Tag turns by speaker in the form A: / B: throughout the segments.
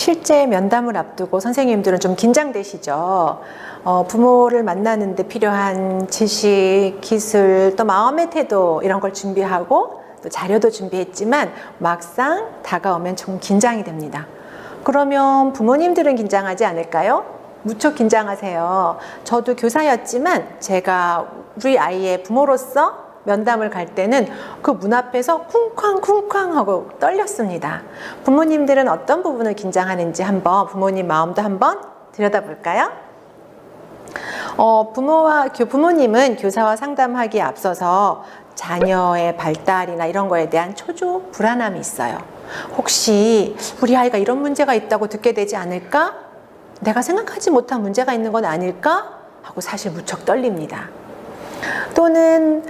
A: 실제 면담을 앞두고 선생님들은 좀 긴장되시죠. 부모를 만나는데 필요한 지식, 기술, 또 마음의 태도 이런 걸 준비하고 또 자료도 준비했지만 막상 다가오면 좀 긴장이 됩니다. 그러면 부모님들은 긴장하지 않을까요? 무척 긴장하세요. 저도 교사였지만 제가 우리 아이의 부모로서 면담을 갈 때는 그 문 앞에서 쿵쾅쿵쾅 하고 떨렸습니다. 부모님들은 어떤 부분을 긴장하는지 한번 부모님 마음도 한번 들여다볼까요? 부모님은 교사와 상담하기에 앞서서 자녀의 발달이나 이런 거에 대한 초조 불안함이 있어요. 혹시 우리 아이가 이런 문제가 있다고 듣게 되지 않을까? 내가 생각하지 못한 문제가 있는 건 아닐까? 하고 사실 무척 떨립니다. 또는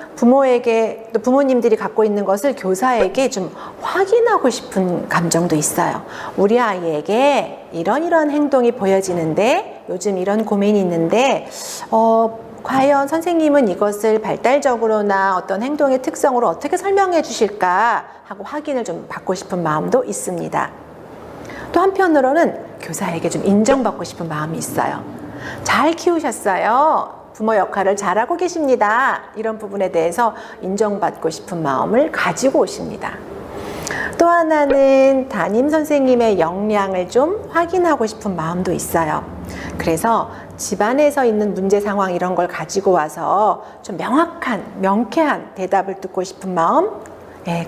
A: 또 부모님들이 갖고 있는 것을 교사에게 좀 확인하고 싶은 감정도 있어요. 우리 아이에게 이런 행동이 보여지는데 요즘 이런 고민이 있는데 과연 선생님은 이것을 발달적으로나 어떤 행동의 특성으로 어떻게 설명해 주실까 하고 확인을 좀 받고 싶은 마음도 있습니다. 또 한편으로는 교사에게 좀 인정받고 싶은 마음이 있어요. 잘 키우셨어요. 부모 역할을 잘하고 계십니다. 이런 부분에 대해서 인정받고 싶은 마음을 가지고 오십니다. 또 하나는 담임 선생님의 역량을 좀 확인하고 싶은 마음도 있어요. 그래서 집안에서 있는 문제 상황 이런 걸 가지고 와서 좀 명쾌한 대답을 듣고 싶은 마음,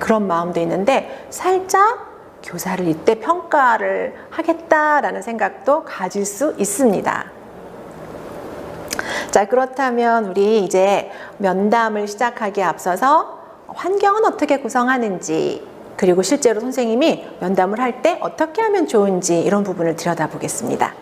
A: 그런 마음도 있는데 살짝 교사를 이때 평가를 하겠다라는 생각도 가질 수 있습니다. 자, 그렇다면 우리 이제 면담을 시작하기에 앞서서 환경은 어떻게 구성하는지, 그리고 실제로 선생님이 면담을 할 때 어떻게 하면 좋은지 이런 부분을 들여다보겠습니다.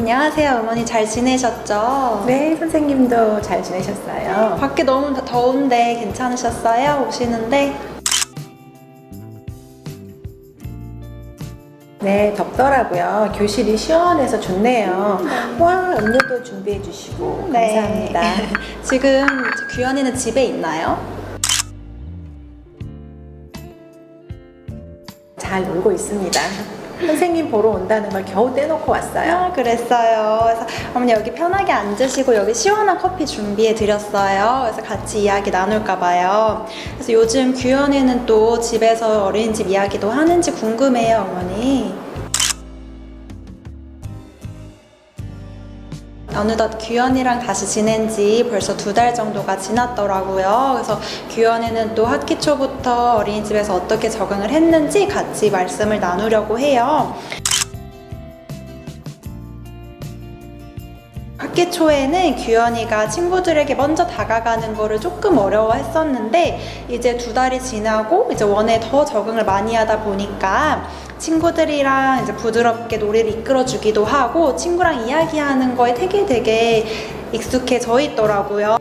B: 안녕하세요. 어머니 잘 지내셨죠?
A: 네, 선생님도 잘 지내셨어요?
B: 밖에 너무 더운데 괜찮으셨어요? 오시는데?
A: 네, 덥더라고요. 교실이 시원해서 좋네요. 와, 음료도 준비해 주시고 감사합니다.
B: 지금 규현이는 집에 있나요?
A: 잘 놀고 있습니다. 선생님 보러 온다는 걸 겨우 떼놓고 왔어요.
B: 아, 그랬어요. 그래서 어머니 여기 편하게 앉으시고 여기 시원한 커피 준비해 드렸어요. 그래서 같이 이야기 나눌까 봐요. 그래서 요즘 규현이는 또 집에서 어린이집 이야기도 하는지 궁금해요, 어머니. 어느덧 규현이랑 다시 지낸 지 벌써 2달 정도가 지났더라고요. 그래서 규현이는 또 학기 초부터 어린이집에서 어떻게 적응을 했는지 같이 말씀을 나누려고 해요. 학기 초에는 규현이가 친구들에게 먼저 다가가는 거를 조금 어려워했었는데 이제 2달이 지나고 이제 원에 더 적응을 많이 하다 보니까 친구들이랑 이제 부드럽게 놀이를 이끌어주기도 하고 친구랑 이야기하는 거에 되게 익숙해져 있더라고요.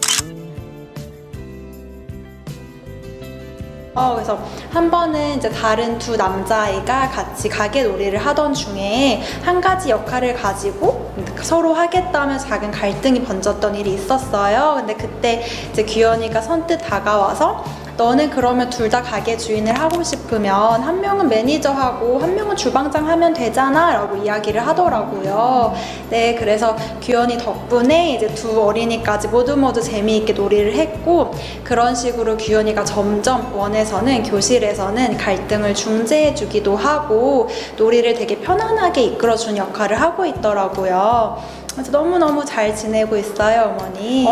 B: 그래서 한 번은 이제 다른 2 남자아이가 같이 가게 놀이를 하던 중에 한 가지 역할을 가지고 서로 하겠다며 작은 갈등이 번졌던 일이 있었어요. 근데 그때 이제 규현이가 선뜻 다가와서 너는 그러면 둘 다 가게 주인을 하고 싶으면 한 명은 매니저하고 한 명은 주방장 하면 되잖아 라고 이야기를 하더라고요. 네, 그래서 규현이 덕분에 이제 2 어린이까지 모두 재미있게 놀이를 했고 그런 식으로 규현이가 점점 원에서는 교실에서는 갈등을 중재해주기도 하고 놀이를 되게 편안하게 이끌어주는 역할을 하고 있더라고요. 그래서 너무너무 잘 지내고 있어요, 어머니.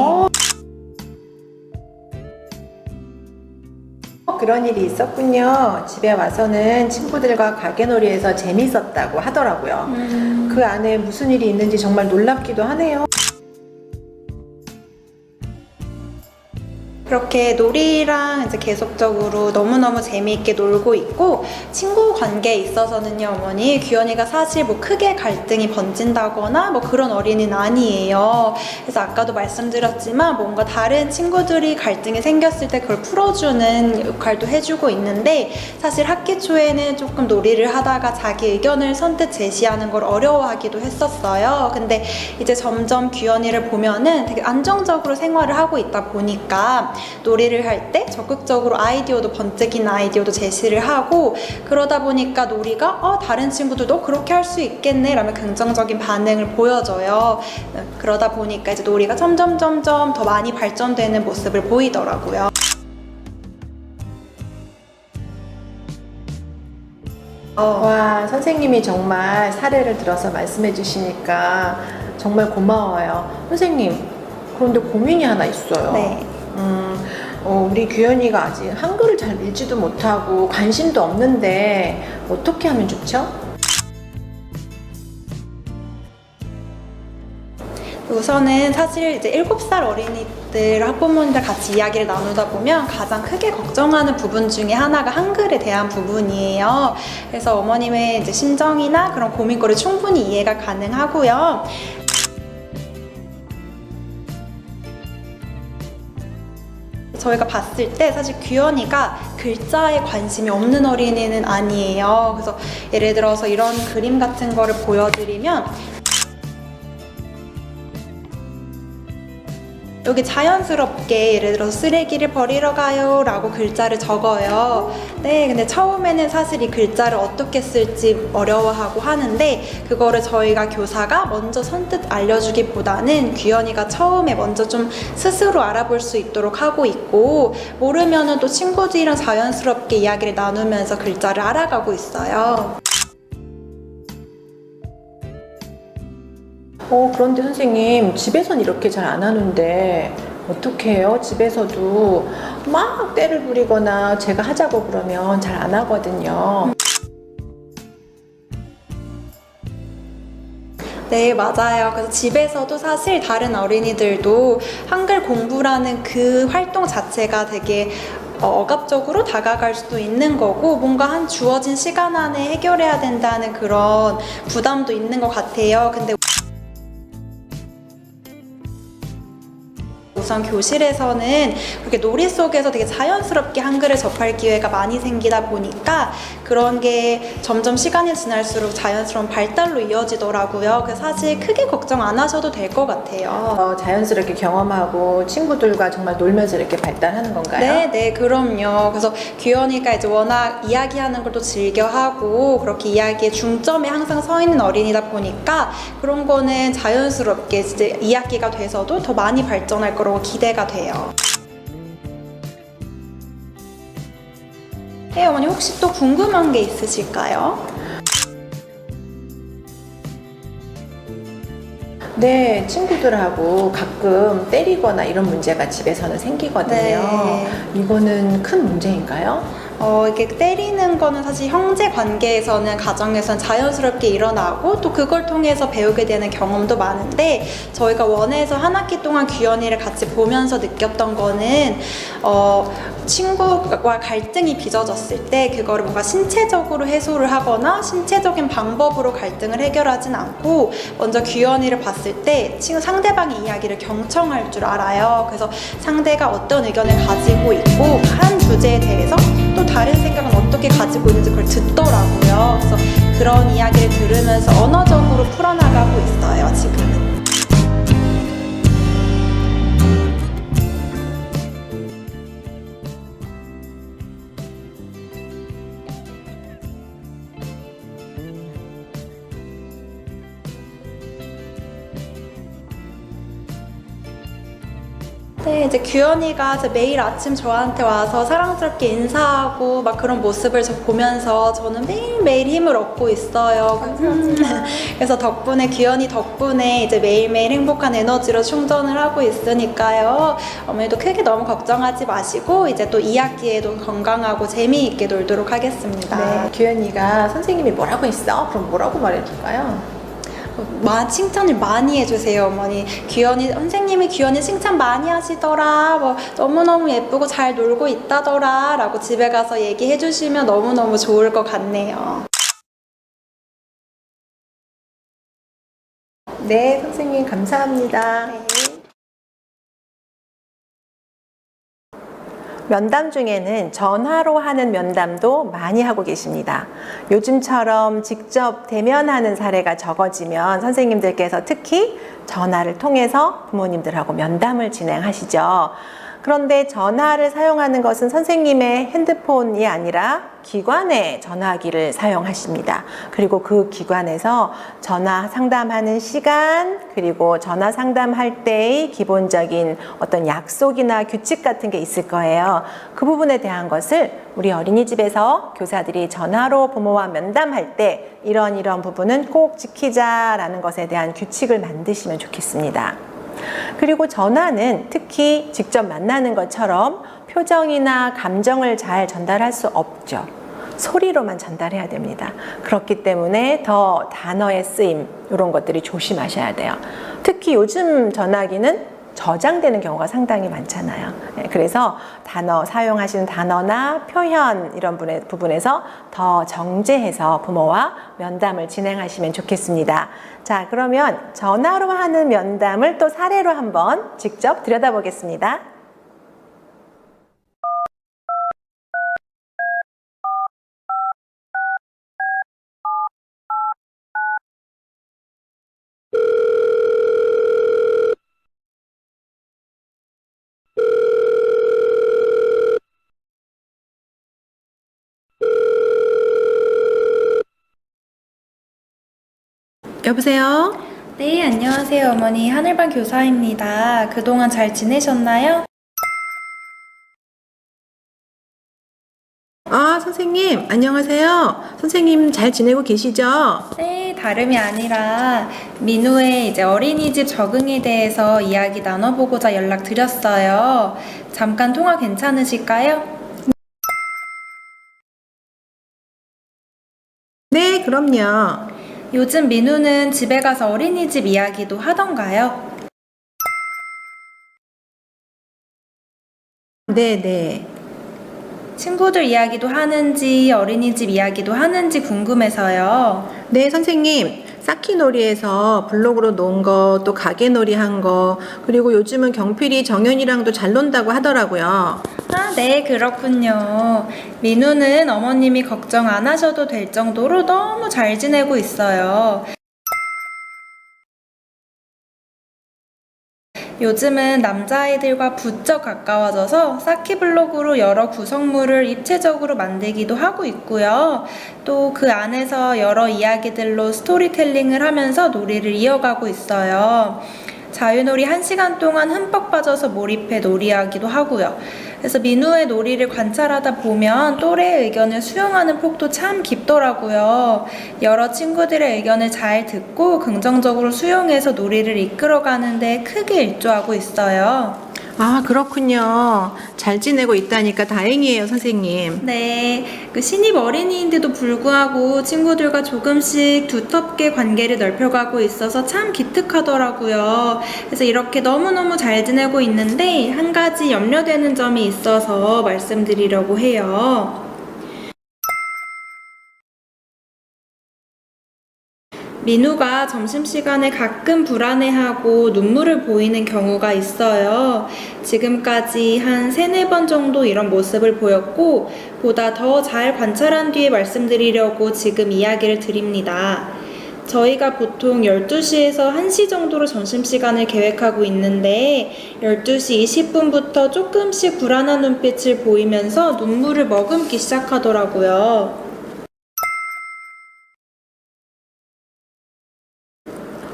A: 그런 일이 있었군요. 집에 와서는 친구들과 가게놀이에서 재밌었다고 하더라고요. 그 안에 무슨 일이 있는지 정말 놀랍기도 하네요.
B: 그렇게 놀이랑 이제 계속적으로 너무너무 재미있게 놀고 있고 친구 관계에 있어서는요, 어머니 규현이가 사실 뭐 크게 갈등이 번진다거나 뭐 그런 어린이는 아니에요. 그래서 아까도 말씀드렸지만 뭔가 다른 친구들이 갈등이 생겼을 때 그걸 풀어주는 역할도 해주고 있는데 사실 학기 초에는 조금 놀이를 하다가 자기 의견을 선뜻 제시하는 걸 어려워하기도 했었어요. 근데 이제 점점 규현이를 보면은 되게 안정적으로 생활을 하고 있다 보니까 놀이를 할 때 적극적으로 아이디어도 번뜩이는 아이디어도 제시를 하고 그러다 보니까 놀이가 다른 친구들도 그렇게 할 수 있겠네 라며 긍정적인 반응을 보여줘요. 그러다 보니까 이제 놀이가 점점 더 많이 발전되는 모습을 보이더라고요.
A: 와, 선생님이 정말 사례를 들어서 말씀해 주시니까 정말 고마워요. 선생님, 그런데 고민이 하나 있어요.
B: 네.
A: 우리 규현이가 아직 한글을 잘 읽지도 못하고 관심도 없는데 어떻게 하면 좋죠?
B: 우선은 사실 이제 7살 어린이들 학부모님들 같이 이야기를 나누다 보면 가장 크게 걱정하는 부분 중에 하나가 한글에 대한 부분이에요. 그래서 어머님의 이제 심정이나 그런 고민거리 충분히 이해가 가능하고요. 저희가 봤을 때 사실 규현이가 글자에 관심이 없는 어린이는 아니에요. 그래서 예를 들어서 이런 그림 같은 거를 보여드리면 여기 자연스럽게 예를 들어서 쓰레기를 버리러 가요 라고 글자를 적어요. 네, 근데 처음에는 사실 이 글자를 어떻게 쓸지 어려워하고 하는데 그거를 저희가 교사가 먼저 선뜻 알려주기보다는 규현이가 처음에 먼저 좀 스스로 알아볼 수 있도록 하고 있고 모르면은 또 친구들이랑 자연스럽게 이야기를 나누면서 글자를 알아가고 있어요.
A: 그런데 선생님, 집에선 이렇게 잘 안 하는데 어떻게 해요? 집에서도 막 때를 부리거나 제가 하자고 그러면 잘 안 하거든요.
B: 네, 맞아요. 그래서 집에서도 사실 다른 어린이들도 한글 공부라는 그 활동 자체가 되게 억압적으로 다가갈 수도 있는 거고 뭔가 한 주어진 시간 안에 해결해야 된다는 그런 부담도 있는 것 같아요. 근데 우선 교실에서는 그렇게 놀이 속에서 되게 자연스럽게 한글을 접할 기회가 많이 생기다 보니까 그런 게 점점 시간이 지날수록 자연스러운 발달로 이어지더라고요. 그래서 사실 크게 걱정 안 하셔도 될 것 같아요.
A: 자연스럽게 경험하고 친구들과 정말 놀면서 이렇게 발달하는 건가요?
B: 네, 네, 그럼요. 그래서 규현이가 이제 워낙 이야기하는 걸 또 즐겨하고 그렇게 이야기의 중점에 항상 서 있는 어린이다 보니까 그런 거는 자연스럽게 이제 2학기가 돼서도 더 많이 발전할 거라고 기대가 돼요. 네, 어머니 혹시 또 궁금한 게 있으실까요?
A: 네, 친구들하고 가끔 때리거나 이런 문제가 집에서는 생기거든요.
B: 네.
A: 이거는 큰 문제인가요?
B: 이게 때리는 거는 사실 형제 관계에서는 가정에서는 자연스럽게 일어나고 또 그걸 통해서 배우게 되는 경험도 많은데 저희가 원에서 한 학기 동안 규현이를 같이 보면서 느꼈던 거는 친구와 갈등이 빚어졌을 때 그거를 뭔가 신체적으로 해소를 하거나 신체적인 방법으로 갈등을 해결하진 않고 먼저 규현이를 봤을 때 상대방의 이야기를 경청할 줄 알아요. 그래서 상대가 어떤 의견을 가지고 있고 한 주제에 대해서 또 다른 생각은 어떻게 가지고 있는지 그걸 듣더라고요. 그래서 그런 이야기를 들으면서 언어적으로 풀어나가고 있어요, 지금은. 네, 이제 규현이가 이제 매일 아침 저한테 와서 사랑스럽게 인사하고 막 그런 모습을 저 보면서 저는 매일매일 힘을 얻고 있어요. 그래서 덕분에 규현이 덕분에 이제 매일매일 행복한 에너지로 충전을 하고 있으니까요. 어머니도 크게 너무 걱정하지 마시고 이제 또 2학기에도 건강하고 재미있게 놀도록 하겠습니다.
A: 네, 규현이가 선생님이 뭐라고 했어? 그럼 뭐라고 말해줄까요?
B: 칭찬을 많이 해주세요, 어머니. 선생님이 규현이 칭찬 많이 하시더라. 뭐, 너무너무 예쁘고 잘 놀고 있다더라. 라고 집에 가서 얘기해 주시면 너무너무 좋을 것 같네요.
A: 네, 선생님 감사합니다.
B: 네.
A: 면담 중에는 전화로 하는 면담도 많이 하고 계십니다. 요즘처럼 직접 대면하는 사례가 적어지면 선생님들께서 특히 전화를 통해서 부모님들하고 면담을 진행하시죠. 그런데 전화를 사용하는 것은 선생님의 핸드폰이 아니라 기관의 전화기를 사용하십니다. 그리고 그 기관에서 전화 상담하는 시간, 그리고 전화 상담할 때의 기본적인 어떤 약속이나 규칙 같은 게 있을 거예요. 그 부분에 대한 것을 우리 어린이집에서 교사들이 전화로 부모와 면담할 때 이런 부분은 꼭 지키자라는 것에 대한 규칙을 만드시면 좋겠습니다. 그리고 전화는 특히 직접 만나는 것처럼 표정이나 감정을 잘 전달할 수 없죠. 소리로만 전달해야 됩니다. 그렇기 때문에 더 단어의 쓰임 이런 것들이 조심하셔야 돼요. 특히 요즘 전화기는 저장되는 경우가 상당히 많잖아요. 그래서 사용하시는 단어나 표현 이런 부분에서 더 정제해서 부모와 면담을 진행하시면 좋겠습니다. 자, 그러면 전화로 하는 면담을 또 사례로 한번 직접 들여다보겠습니다. 여보세요?
B: 네, 안녕하세요, 어머니. 하늘반 교사입니다. 그동안 잘 지내셨나요?
A: 아, 선생님, 안녕하세요. 선생님 잘 지내고 계시죠?
B: 네, 다름이 아니라 민우의 이제 어린이집 적응에 대해서 이야기 나눠보고자 연락드렸어요. 잠깐 통화 괜찮으실까요?
A: 네, 그럼요.
B: 요즘 민우는 집에 가서 어린이집 이야기도 하던가요?
A: 네.
B: 친구들 이야기도 하는지 어린이집 이야기도 하는지 궁금해서요.
A: 네, 선생님. 쌓기놀이에서 블록으로 논 거, 또 가게놀이 한 거, 그리고 요즘은 경필이 정연이랑도 잘 논다고 하더라고요.
B: 아, 네, 그렇군요. 민우는 어머님이 걱정 안 하셔도 될 정도로 너무 잘 지내고 있어요. 요즘은 남자아이들과 부쩍 가까워져서 쌓기블록으로 여러 구성물을 입체적으로 만들기도 하고 있고요. 또 그 안에서 여러 이야기들로 스토리텔링을 하면서 놀이를 이어가고 있어요. 자유놀이 1시간 동안 흠뻑 빠져서 몰입해 놀이하기도 하고요. 그래서 민우의 놀이를 관찰하다 보면 또래의 의견을 수용하는 폭도 참 깊더라고요. 여러 친구들의 의견을 잘 듣고 긍정적으로 수용해서 놀이를 이끌어가는데 크게 일조하고 있어요.
A: 아, 그렇군요. 잘 지내고 있다니까 다행이에요, 선생님.
B: 네, 그 신입 어린이인데도 불구하고 친구들과 조금씩 두텁게 관계를 넓혀가고 있어서 참 기특하더라고요. 그래서 이렇게 너무너무 잘 지내고 있는데 한 가지 염려되는 점이 있어서 말씀드리려고 해요. 민우가 점심시간에 가끔 불안해하고 눈물을 보이는 경우가 있어요. 지금까지 한 3-4번 정도 이런 모습을 보였고, 보다 더 잘 관찰한 뒤에 말씀드리려고 지금 이야기를 드립니다. 저희가 보통 12시에서 1시 정도로 점심시간을 계획하고 있는데 12시 20분부터 조금씩 불안한 눈빛을 보이면서 눈물을 머금기 시작하더라고요.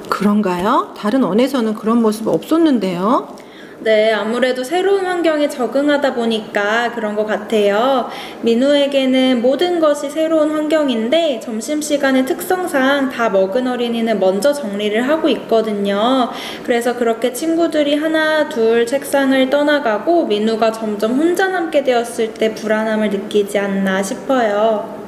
A: 그런가요? 다른 원에서는 그런 모습 없었는데요.
B: 네, 아무래도 새로운 환경에 적응하다 보니까 그런 것 같아요. 민우에게는 모든 것이 새로운 환경인데 점심시간의 특성상 다 먹은 어린이는 먼저 정리를 하고 있거든요. 그래서 그렇게 친구들이 하나, 둘 책상을 떠나가고 민우가 점점 혼자 남게 되었을 때 불안함을 느끼지 않나 싶어요.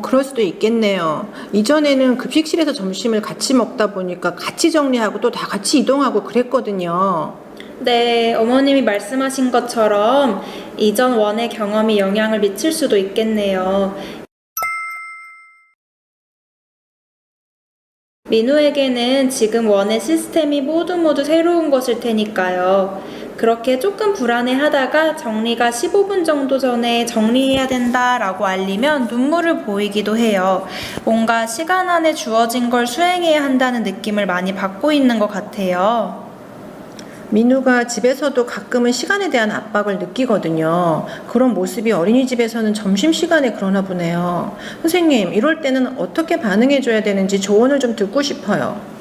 A: 그럴 수도 있겠네요. 이전에는 급식실에서 점심을 같이 먹다 보니까 같이 정리하고 또 다 같이 이동하고 그랬거든요.
B: 네, 어머님이 말씀하신 것처럼 이전 원의 경험이 영향을 미칠 수도 있겠네요. 민우에게는 지금 원의 시스템이 모두 새로운 것일 테니까요. 그렇게 조금 불안해하다가 정리가 15분 정도 전에 정리해야 된다라고 알리면 눈물을 보이기도 해요. 뭔가 시간 안에 주어진 걸 수행해야 한다는 느낌을 많이 받고 있는 것 같아요.
A: 민우가 집에서도 가끔은 시간에 대한 압박을 느끼거든요. 그런 모습이 어린이집에서는 점심시간에 그러나 보네요. 선생님, 이럴 때는 어떻게 반응해줘야 되는지 조언을 좀 듣고 싶어요.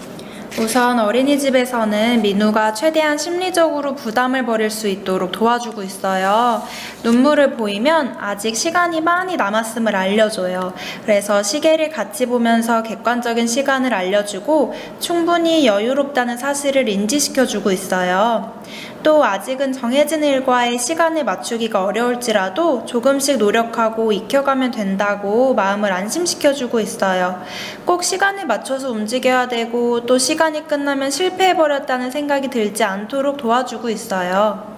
B: 우선 어린이집에서는 민우가 최대한 심리적으로 부담을 버릴 수 있도록 도와주고 있어요. 눈물을 보이면 아직 시간이 많이 남았음을 알려줘요. 그래서 시계를 같이 보면서 객관적인 시간을 알려주고 충분히 여유롭다는 사실을 인지시켜주고 있어요. 또 아직은 정해진 일과에 시간을 맞추기가 어려울지라도 조금씩 노력하고 익혀가면 된다고 마음을 안심시켜주고 있어요. 꼭 시간에 맞춰서 움직여야 되고 또 시간이 끝나면 실패해버렸다는 생각이 들지 않도록 도와주고 있어요.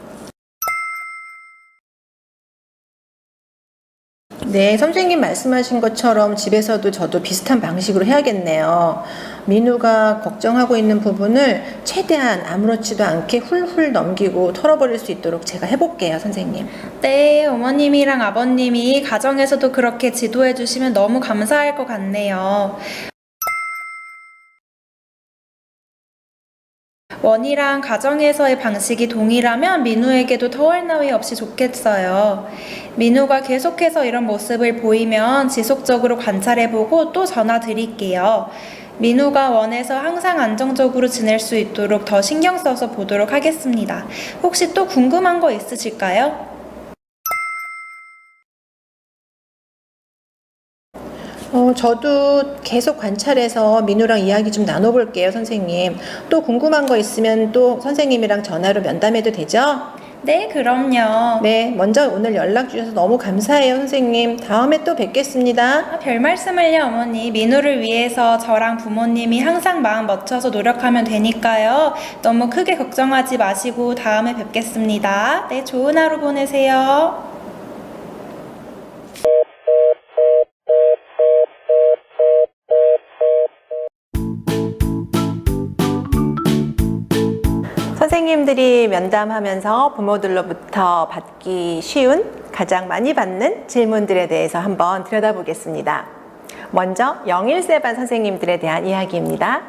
A: 네, 선생님 말씀하신 것처럼 집에서도 저도 비슷한 방식으로 해야겠네요. 민우가 걱정하고 있는 부분을 최대한 아무렇지도 않게 훌훌 넘기고 털어버릴 수 있도록 제가 해볼게요, 선생님.
B: 네, 어머님이랑 아버님이 가정에서도 그렇게 지도해 주시면 너무 감사할 것 같네요. 원이랑 가정에서의 방식이 동일하면 민우에게도 더할 나위 없이 좋겠어요. 민우가 계속해서 이런 모습을 보이면 지속적으로 관찰해보고 또 전화 드릴게요. 민우가 원에서 항상 안정적으로 지낼 수 있도록 더 신경 써서 보도록 하겠습니다. 혹시 또 궁금한 거 있으실까요?
A: 저도 계속 관찰해서 민우랑 이야기 좀 나눠볼게요, 선생님. 또 궁금한 거 있으면 또 선생님이랑 전화로 면담해도 되죠?
B: 네, 그럼요.
A: 네, 먼저 오늘 연락 주셔서 너무 감사해요, 선생님. 다음에 또 뵙겠습니다.
B: 별 말씀을요, 어머니. 민우를 위해서 저랑 부모님이 항상 마음 맞춰서 노력하면 되니까요. 너무 크게 걱정하지 마시고 다음에 뵙겠습니다. 네, 좋은 하루 보내세요.
A: 선생님들이 면담하면서 부모들로부터 받기 쉬운, 가장 많이 받는 질문들에 대해서 한번 들여다보겠습니다. 먼저 0-1세반 선생님들에 대한 이야기입니다.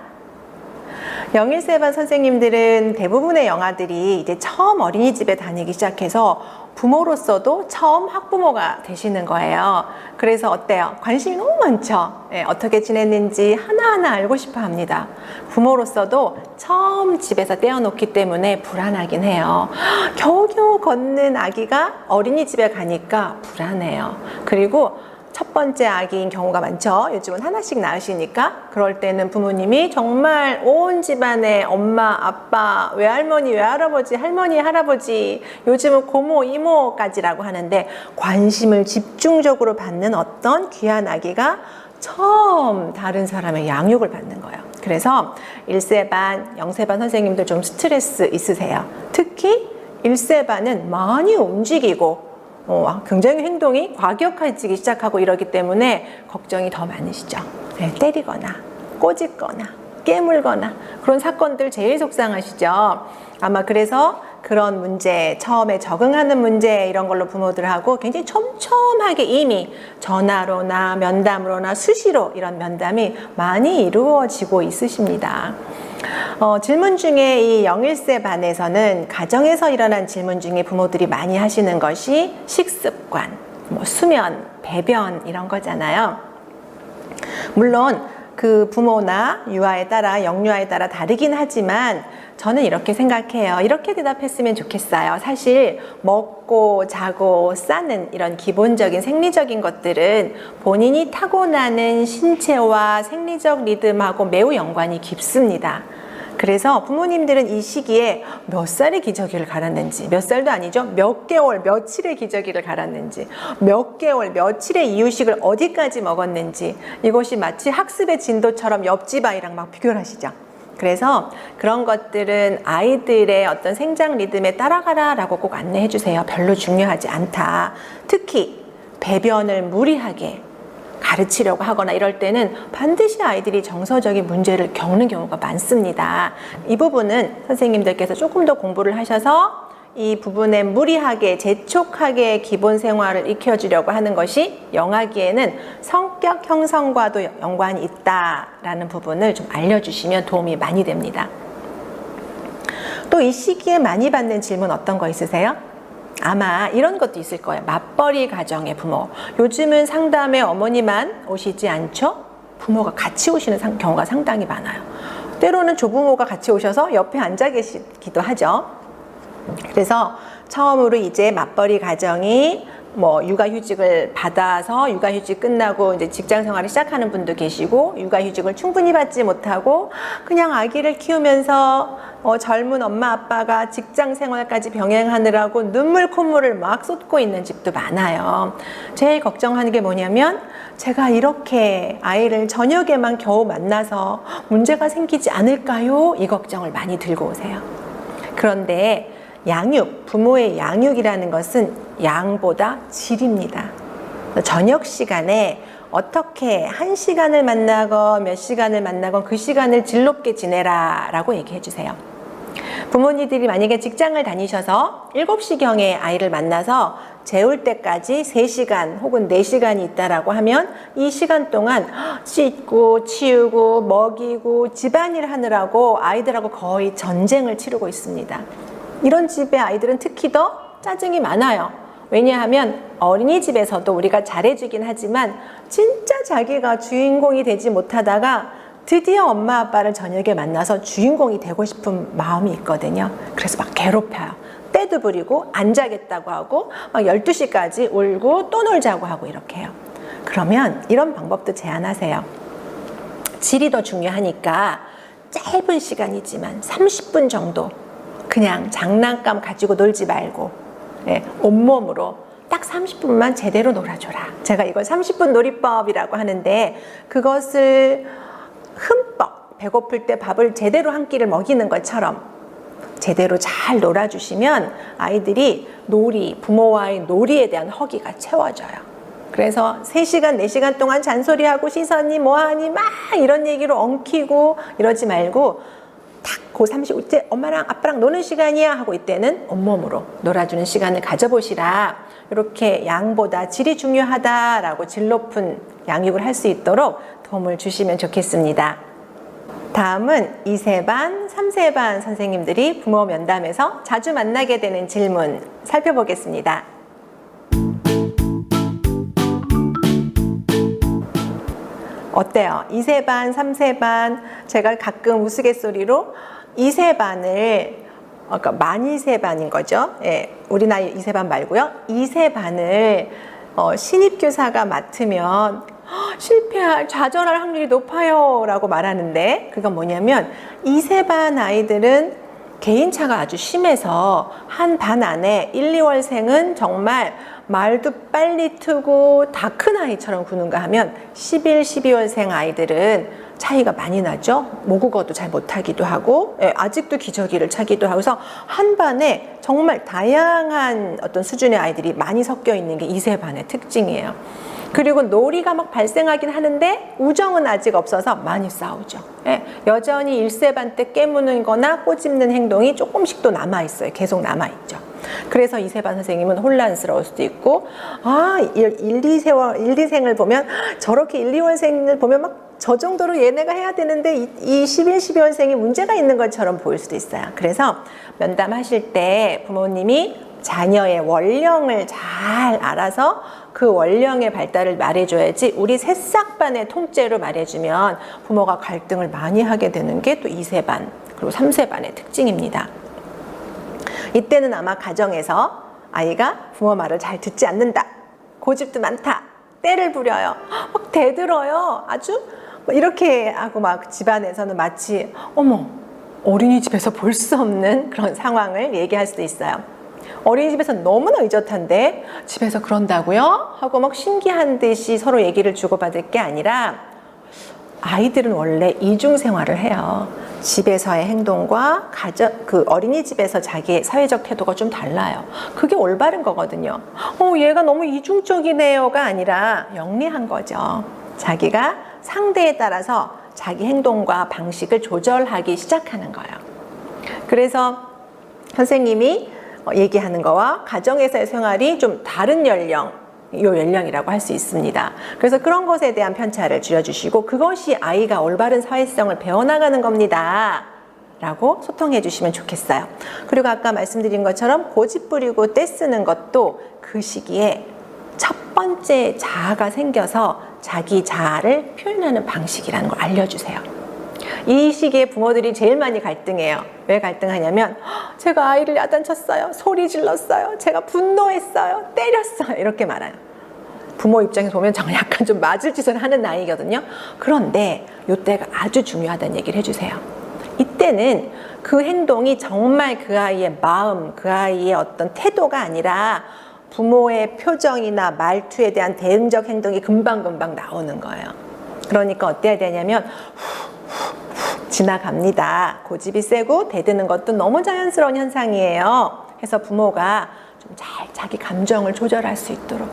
A: 0-1세반 선생님들은 대부분의 영아들이 이제 처음 어린이집에 다니기 시작해서 부모로서도 처음 학부모가 되시는 거예요. 그래서 어때요? 관심이 너무 많죠? 어떻게 지냈는지 하나하나 알고 싶어 합니다. 부모로서도 처음 집에서 떼어놓기 때문에 불안하긴 해요. 겨우겨우 걷는 아기가 어린이집에 가니까 불안해요. 그리고 첫 번째 아기인 경우가 많죠. 요즘은 하나씩 낳으시니까. 그럴 때는 부모님이 정말 온 집안에 엄마, 아빠, 외할머니, 외할아버지, 할머니, 할아버지, 요즘은 고모, 이모까지라고 하는데 관심을 집중적으로 받는 어떤 귀한 아기가 처음 다른 사람의 양육을 받는 거예요. 그래서 1세반, 0세반 선생님들 좀 스트레스 있으세요. 특히 1세반은 많이 움직이고 굉장히 행동이 과격해지기 시작하고 이러기 때문에 걱정이 더 많으시죠. 때리거나 꼬집거나 깨물거나 그런 사건들 제일 속상하시죠. 아마 그래서 그런 문제, 처음에 적응하는 문제 이런 걸로 부모들하고 굉장히 촘촘하게 이미 전화로나 면담으로나 수시로 이런 면담이 많이 이루어지고 있으십니다. 질문 중에 이 0-1세 반에서는 가정에서 일어난 질문 중에 부모들이 많이 하시는 것이 식습관, 수면, 배변 이런 거잖아요. 물론 그 부모나 유아에 따라 영유아에 따라 다르긴 하지만 저는 이렇게 생각해요. 이렇게 대답했으면 좋겠어요. 사실 먹고 자고 싸는 이런 기본적인 생리적인 것들은 본인이 타고나는 신체와 생리적 리듬하고 매우 연관이 깊습니다. 그래서 부모님들은 이 시기에 몇 살의 기저귀를 갈았는지, 몇 살도 아니죠. 몇 개월, 며칠의 기저귀를 갈았는지, 몇 개월, 며칠의 이유식을 어디까지 먹었는지 이것이 마치 학습의 진도처럼 옆집 아이랑 막 비교를 하시죠. 그래서 그런 것들은 아이들의 어떤 생장 리듬에 따라가라 라고 꼭 안내해 주세요. 별로 중요하지 않다. 특히 배변을 무리하게 가르치려고 하거나 이럴 때는 반드시 아이들이 정서적인 문제를 겪는 경우가 많습니다. 이 부분은 선생님들께서 조금 더 공부를 하셔서 이 부분에 무리하게 재촉하게 기본 생활을 익혀주려고 하는 것이 영아기에는 성격 형성과도 연관이 있다라는 부분을 좀 알려주시면 도움이 많이 됩니다. 또 이 시기에 많이 받는 질문 어떤 거 있으세요? 아마 이런 것도 있을 거예요. 맞벌이 가정의 부모. 요즘은 상담에 어머니만 오시지 않죠? 부모가 같이 오시는 경우가 상당히 많아요. 때로는 조부모가 같이 오셔서 옆에 앉아 계시기도 하죠. 그래서 처음으로 이제 맞벌이 가정이 육아휴직을 받아서 육아휴직 끝나고 이제 직장 생활을 시작하는 분도 계시고 육아휴직을 충분히 받지 못하고 그냥 아기를 키우면서 젊은 엄마 아빠가 직장 생활까지 병행하느라고 눈물 콧물을 막 쏟고 있는 집도 많아요. 제일 걱정하는 게 뭐냐면 제가 이렇게 아이를 저녁에만 겨우 만나서 문제가 생기지 않을까요? 이 걱정을 많이 들고 오세요. 그런데 양육, 부모의 양육이라는 것은 양보다 질입니다. 저녁 시간에 어떻게 1시간을 만나건 몇 시간을 만나건 그 시간을 즐겁게 지내라 라고 얘기해 주세요. 부모님들이 만약에 직장을 다니셔서 7시경에 아이를 만나서 재울 때까지 3시간 혹은 4시간이 있다라고 하면 이 시간 동안 씻고 치우고 먹이고 집안일 하느라고 아이들하고 거의 전쟁을 치르고 있습니다. 이런 집의 아이들은 특히 더 짜증이 많아요. 왜냐하면 어린이집에서도 우리가 잘해주긴 하지만 진짜 자기가 주인공이 되지 못하다가 드디어 엄마 아빠를 저녁에 만나서 주인공이 되고 싶은 마음이 있거든요. 그래서 막 괴롭혀요. 때도 부리고 안 자겠다고 하고 막 12시까지 울고 또 놀자고 하고 이렇게 해요. 그러면 이런 방법도 제안하세요. 질이 더 중요하니까 짧은 시간이지만 30분 정도 그냥 장난감 가지고 놀지 말고 온몸으로 딱 30분만 제대로 놀아줘라. 제가 이걸 30분 놀이법이라고 하는데 그것을 흠뻑 배고플 때 밥을 제대로 한 끼를 먹이는 것처럼 제대로 잘 놀아주시면 아이들이 부모와의 놀이에 대한 허기가 채워져요. 그래서 3시간, 4시간 동안 잔소리하고 시선이 뭐하니 막 이런 얘기로 엉키고 이러지 말고 딱 고3시 이제 엄마랑 아빠랑 노는 시간이야 하고 이때는 온몸으로 놀아주는 시간을 가져보시라. 이렇게 양보다 질이 중요하다라고 질 높은 양육을 할 수 있도록 도움을 주시면 좋겠습니다. 다음은 2세 반, 3세 반 선생님들이 부모 면담에서 자주 만나게 되는 질문 살펴보겠습니다. 어때요? 2세 반, 3세 반, 제가 가끔 우스갯소리로 2세 반을, 그러니까 만 2세 반인 거죠. 예, 우리 나이 2세 반 말고요. 2세 반을 신입교사가 맡으면 실패할, 좌절할 확률이 높아요 라고 말하는데, 그건 뭐냐면 2세 반 아이들은 개인차가 아주 심해서 한 반 안에 1, 2월생은 정말 말도 빨리 트고 다 큰 아이처럼 구는가 하면 11, 12월생 아이들은 차이가 많이 나죠. 모국어도 잘 못하기도 하고, 아직도 기저귀를 차기도 하고, 그래서 한 반에 정말 다양한 어떤 수준의 아이들이 많이 섞여 있는 게 2세 반의 특징이에요. 그리고 놀이가 막 발생하긴 하는데 우정은 아직 없어서 많이 싸우죠. 여전히 1세 반 때 깨무는 거나 꼬집는 행동이 조금씩 또 남아있어요. 계속 남아있죠. 그래서 2세 반 선생님은 혼란스러울 수도 있고, 2생을 보면 저렇게 1, 2월생을 보면 막 저 정도로 얘네가 해야 되는데 이 11, 12월생이 문제가 있는 것처럼 보일 수도 있어요. 그래서 면담하실 때 부모님이 자녀의 원령을 잘 알아서 그 원령의 발달을 말해줘야지, 우리 새싹반의 통째로 말해주면 부모가 갈등을 많이 하게 되는 게 또 2세 반 그리고 3세 반의 특징입니다. 이때는 아마 가정에서 아이가 부모 말을 잘 듣지 않는다, 고집도 많다, 때를 부려요, 막 대들어요, 아주 이렇게 하고 막 집안에서는 마치 어머, 어린이집에서 볼 수 없는 그런 상황을 얘기할 수도 있어요. 어린이집에서 너무나 의젓한데 집에서 그런다고요? 하고 막 신기한 듯이 서로 얘기를 주고받을 게 아니라, 아이들은 원래 이중생활을 해요. 집에서의 행동과 그 어린이집에서 자기의 사회적 태도가 좀 달라요. 그게 올바른 거거든요. 얘가 너무 이중적이네요가 아니라 영리한 거죠. 자기가 상대에 따라서 자기 행동과 방식을 조절하기 시작하는 거예요. 그래서 선생님이 얘기하는 거와 가정에서의 생활이 좀 다른 연령이라고 할 수 있습니다. 그래서 그런 것에 대한 편차를 줄여주시고, 그것이 아이가 올바른 사회성을 배워나가는 겁니다 라고 소통해 주시면 좋겠어요. 그리고 아까 말씀드린 것처럼 고집 부리고 떼쓰는 것도 그 시기에 첫 번째 자아가 생겨서 자기 자아를 표현하는 방식이라는 걸 알려주세요. 이 시기에 부모들이 제일 많이 갈등해요. 왜 갈등하냐면, 제가 아이를 야단쳤어요, 소리 질렀어요, 제가 분노했어요, 때렸어요, 이렇게 말해요. 부모 입장에서 보면 정말 약간 좀 맞을 짓을 하는 나이거든요. 그런데 이때가 아주 중요하다는 얘기를 해주세요. 이때는 그 행동이 정말 그 아이의 마음, 그 아이의 어떤 태도가 아니라 부모의 표정이나 말투에 대한 대응적 행동이 금방금방 나오는 거예요. 그러니까 어때야 되냐면 지나갑니다. 고집이 세고 대드는 것도 너무 자연스러운 현상이에요. 그래서 부모가 좀 잘 자기 감정을 조절할 수 있도록,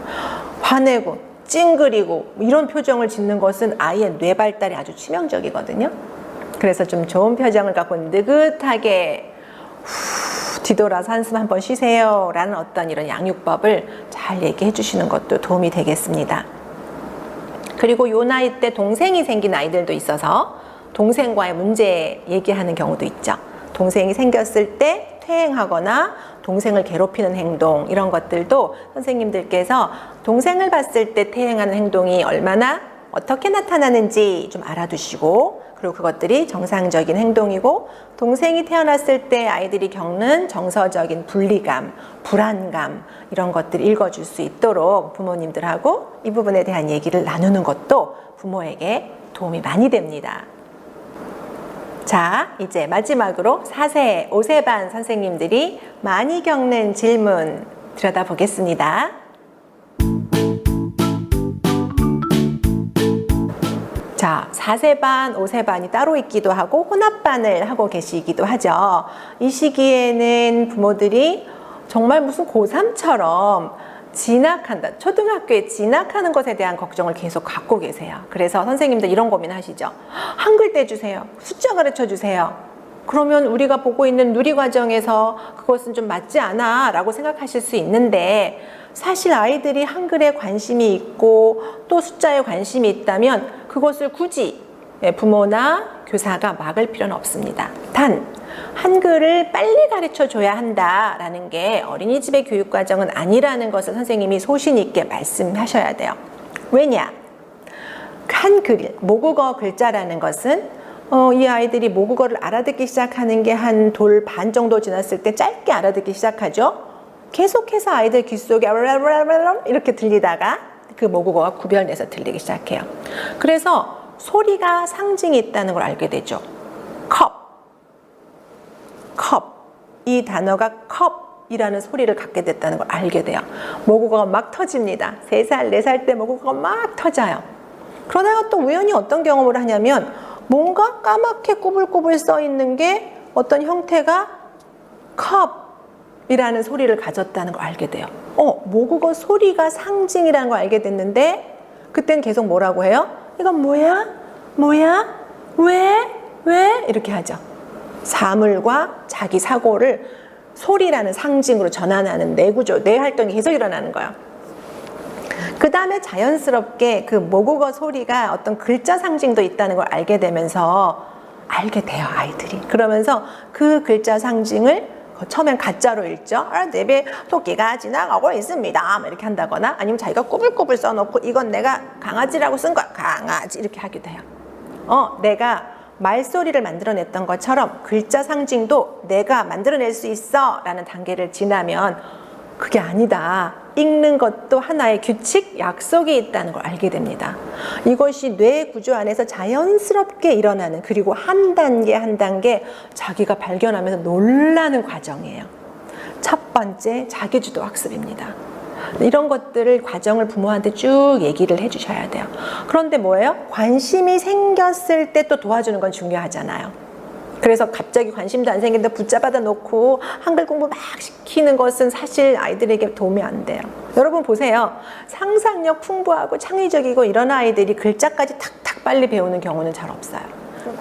A: 화내고 찡그리고 이런 표정을 짓는 것은 아이의 뇌 발달에 아주 치명적이거든요. 그래서 좀 좋은 표정을 갖고 느긋하게 뒤돌아서 한숨 한번 쉬세요 라는 어떤 이런 양육법을 잘 얘기해 주시는 것도 도움이 되겠습니다. 그리고 요 나이 때 동생이 생긴 아이들도 있어서 동생과의 문제 얘기하는 경우도 있죠. 동생이 생겼을 때 퇴행하거나 동생을 괴롭히는 행동, 이런 것들도 선생님들께서 동생을 봤을 때 퇴행하는 행동이 얼마나 어떻게 나타나는지 좀 알아두시고, 그리고 그것들이 정상적인 행동이고, 동생이 태어났을 때 아이들이 겪는 정서적인 분리감, 불안감, 이런 것들을 읽어줄 수 있도록 부모님들하고 이 부분에 대한 얘기를 나누는 것도 부모에게 도움이 많이 됩니다. 자, 이제 마지막으로 4세, 5세 반 선생님들이 많이 겪는 질문 들여다보겠습니다. 자, 4세 반, 5세 반이 따로 있기도 하고 혼합반을 하고 계시기도 하죠. 이 시기에는 부모들이 정말 무슨 고3처럼 진학한다, 초등학교에 진학하는 것에 대한 걱정을 계속 갖고 계세요. 그래서 선생님들 이런 고민하시죠. 한글 떼주세요, 숫자 가르쳐 주세요, 그러면 우리가 보고 있는 누리 과정에서 그것은 좀 맞지 않아 라고 생각하실 수 있는데, 사실 아이들이 한글에 관심이 있고 또 숫자에 관심이 있다면 그것을 굳이 부모나 교사가 막을 필요는 없습니다. 단, 한글을 빨리 가르쳐 줘야 한다라는 게 어린이집의 교육 과정은 아니라는 것을 선생님이 소신 있게 말씀하셔야 돼요. 왜냐? 한글, 모국어 글자라는 것은 이 아이들이 모국어를 알아듣기 시작하는 게 한 돌 반 정도 지났을 때 짧게 알아듣기 시작하죠. 계속해서 아이들 귀 속에 이렇게 들리다가 그 모국어가 구별돼서 들리기 시작해요. 그래서 소리가 상징이 있다는 걸 알게 되죠. 컵. 이 단어가 컵이라는 소리를 갖게 됐다는 걸 알게 돼요. 모국어가 막 터집니다. 3살, 4살 때 모국어가 막 터져요. 그러다가 또 우연히 어떤 경험을 하냐면 뭔가 까맣게 꼬불꼬불 써 있는 게 어떤 형태가 컵이라는 소리를 가졌다는 걸 알게 돼요. 모국어 소리가 상징이라는 걸 알게 됐는데 그땐 계속 뭐라고 해요? 이건 뭐야? 왜? 이렇게 하죠. 사물과 자기 사고를 소리라는 상징으로 전환하는 뇌구조, 뇌 활동이 계속 일어나는 거예요. 그 다음에 자연스럽게 그 모국어 소리가 어떤 글자 상징도 있다는 걸 알게 되면서 알게 돼요, 아이들이. 그러면서 그 글자 상징을 처음엔 가짜로 읽죠. 내 토끼가 지나가고 있습니다. 이렇게 한다거나 아니면 자기가 꾸불꾸불 써놓고 이건 내가 강아지라고 쓴 거야. 강아지 이렇게 하게 돼요. 내가 말소리를 만들어냈던 것처럼 글자 상징도 내가 만들어낼 수 있어 라는 단계를 지나면 그게 아니다. 읽는 것도 하나의 규칙, 약속이 있다는 걸 알게 됩니다. 이것이 뇌 구조 안에서 자연스럽게 일어나는, 그리고 한 단계 한 단계 자기가 발견하면서 놀라는 과정이에요. 첫 번째, 자기주도 학습입니다. 이런 것들을 과정을 부모한테 쭉 얘기를 해주셔야 돼요. 그런데 뭐예요? 관심이 생겼을 때 또 도와주는 건 중요하잖아요. 그래서 갑자기 관심도 안 생긴데 붙잡아다 놓고 한글 공부 막 시키는 것은 사실 아이들에게 도움이 안 돼요. 여러분 보세요. 상상력 풍부하고 창의적이고 이런 아이들이 글자까지 탁탁 빨리 배우는 경우는 잘 없어요.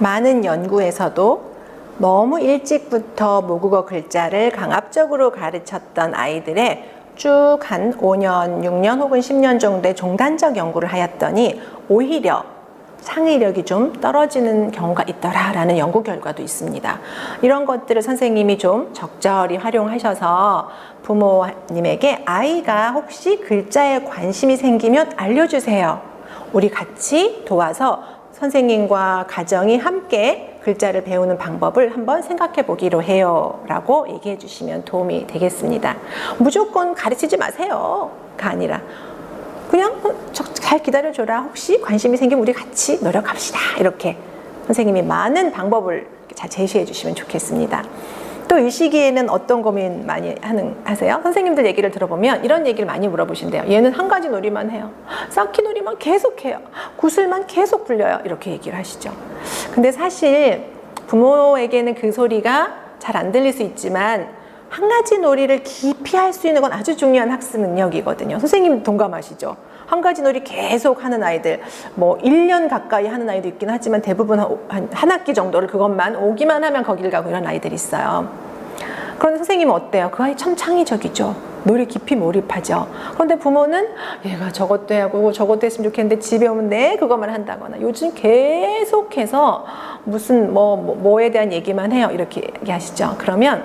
A: 많은 연구에서도 너무 일찍부터 모국어 글자를 강압적으로 가르쳤던 아이들의 쭉 한 5년, 6년 혹은 10년 정도의 종단적 연구를 하였더니 오히려 창의력이 좀 떨어지는 경우가 있더라라는 연구 결과도 있습니다. 이런 것들을 선생님이 좀 적절히 활용하셔서 부모님에게 아이가 혹시 글자에 관심이 생기면 알려주세요. 우리 같이 도와서 선생님과 가정이 함께 글자를 배우는 방법을 한번 생각해 보기로 해요 라고 얘기해 주시면 도움이 되겠습니다. 무조건 가르치지 마세요가 아니라 그냥 잘 기다려줘라. 혹시 관심이 생기면 우리 같이 노력합시다. 이렇게 선생님이 많은 방법을 잘 제시해 주시면 좋겠습니다. 또 이 시기에는 어떤 고민 많이 하세요? 선생님들 얘기를 들어보면 이런 얘기를 많이 물어보신대요. 얘는 한 가지 놀이만 해요. 쌓기 놀이만 계속해요. 구슬만 계속 굴려요. 이렇게 얘기를 하시죠. 근데 사실 부모에게는 그 소리가 잘 안 들릴 수 있지만 한 가지 놀이를 깊이 할 수 있는 건 아주 중요한 학습 능력이거든요. 선생님 동감하시죠? 한 가지 놀이 계속 하는 아이들, 뭐 1년 가까이 하는 아이도 있긴 하지만 대부분 한 학기 정도를 그것만 오기만 하면 거길 가고 이런 아이들이 있어요. 그런데 선생님은 어때요? 그 아이 참 창의적이죠. 놀이 깊이 몰입하죠. 그런데 부모는 얘가 저것도 하고 저것도 했으면 좋겠는데 집에 오면 그것만 한다거나 요즘 계속해서 무슨 뭐에 대한 얘기만 해요. 이렇게 얘기하시죠. 그러면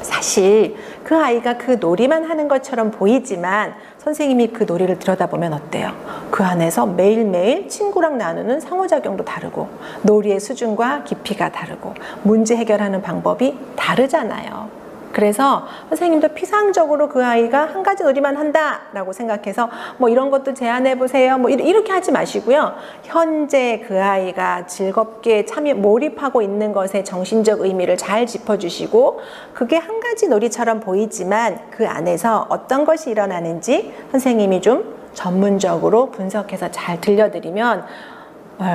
A: 사실 그 아이가 그 놀이만 하는 것처럼 보이지만 선생님이 그 놀이를 들여다보면 어때요? 그 안에서 매일매일 친구랑 나누는 상호작용도 다르고 놀이의 수준과 깊이가 다르고 문제 해결하는 방법이 다르잖아요. 그래서 선생님도 피상적으로 그 아이가 한 가지 놀이만 한다라고 생각해서 뭐 이런 것도 제안해 보세요. 뭐 이렇게 하지 마시고요. 현재 그 아이가 즐겁게 몰입하고 있는 것의 정신적 의미를 잘 짚어주시고 그게 한 가지 놀이처럼 보이지만 그 안에서 어떤 것이 일어나는지 선생님이 좀 전문적으로 분석해서 잘 들려드리면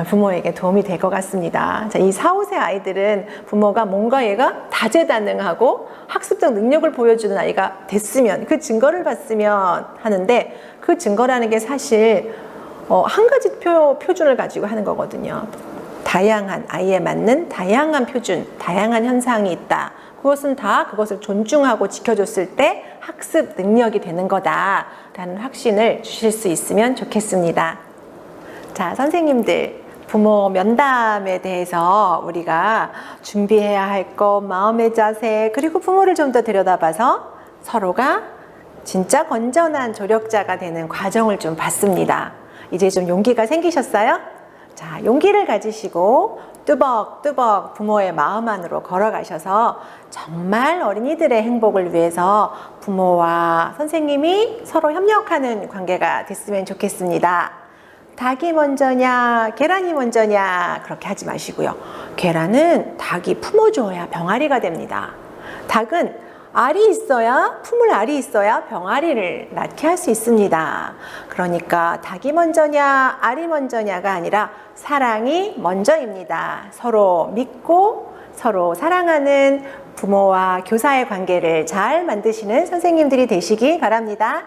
A: 부모에게 도움이 될 것 같습니다. 자, 이 4, 5세 아이들은 부모가 뭔가 얘가 다재다능하고 학습적 능력을 보여주는 아이가 됐으면 그 증거를 봤으면 하는데 그 증거라는 게 사실 한 가지 표준을 가지고 하는 거거든요. 다양한 아이에 맞는 다양한 표준, 다양한 현상이 있다. 그것을 존중하고 지켜줬을 때 학습 능력이 되는 거다라는 확신을 주실 수 있으면 좋겠습니다. 자, 선생님들, 부모 면담에 대해서 우리가 준비해야 할 것, 마음의 자세, 그리고 부모를 좀 더 들여다봐서 서로가 진짜 건전한 조력자가 되는 과정을 좀 봤습니다. 이제 좀 용기가 생기셨어요? 자, 용기를 가지시고 뚜벅뚜벅 부모의 마음 안으로 걸어가셔서 정말 어린이들의 행복을 위해서 부모와 선생님이 서로 협력하는 관계가 됐으면 좋겠습니다. 닭이 먼저냐, 계란이 먼저냐, 그렇게 하지 마시고요. 계란은 닭이 품어줘야 병아리가 됩니다. 닭은 알이 있어야, 품을 알이 있어야 병아리를 낳게 할 수 있습니다. 그러니까 닭이 먼저냐, 알이 먼저냐가 아니라 사랑이 먼저입니다. 서로 믿고 서로 사랑하는 부모와 교사의 관계를 잘 만드시는 선생님들이 되시기 바랍니다.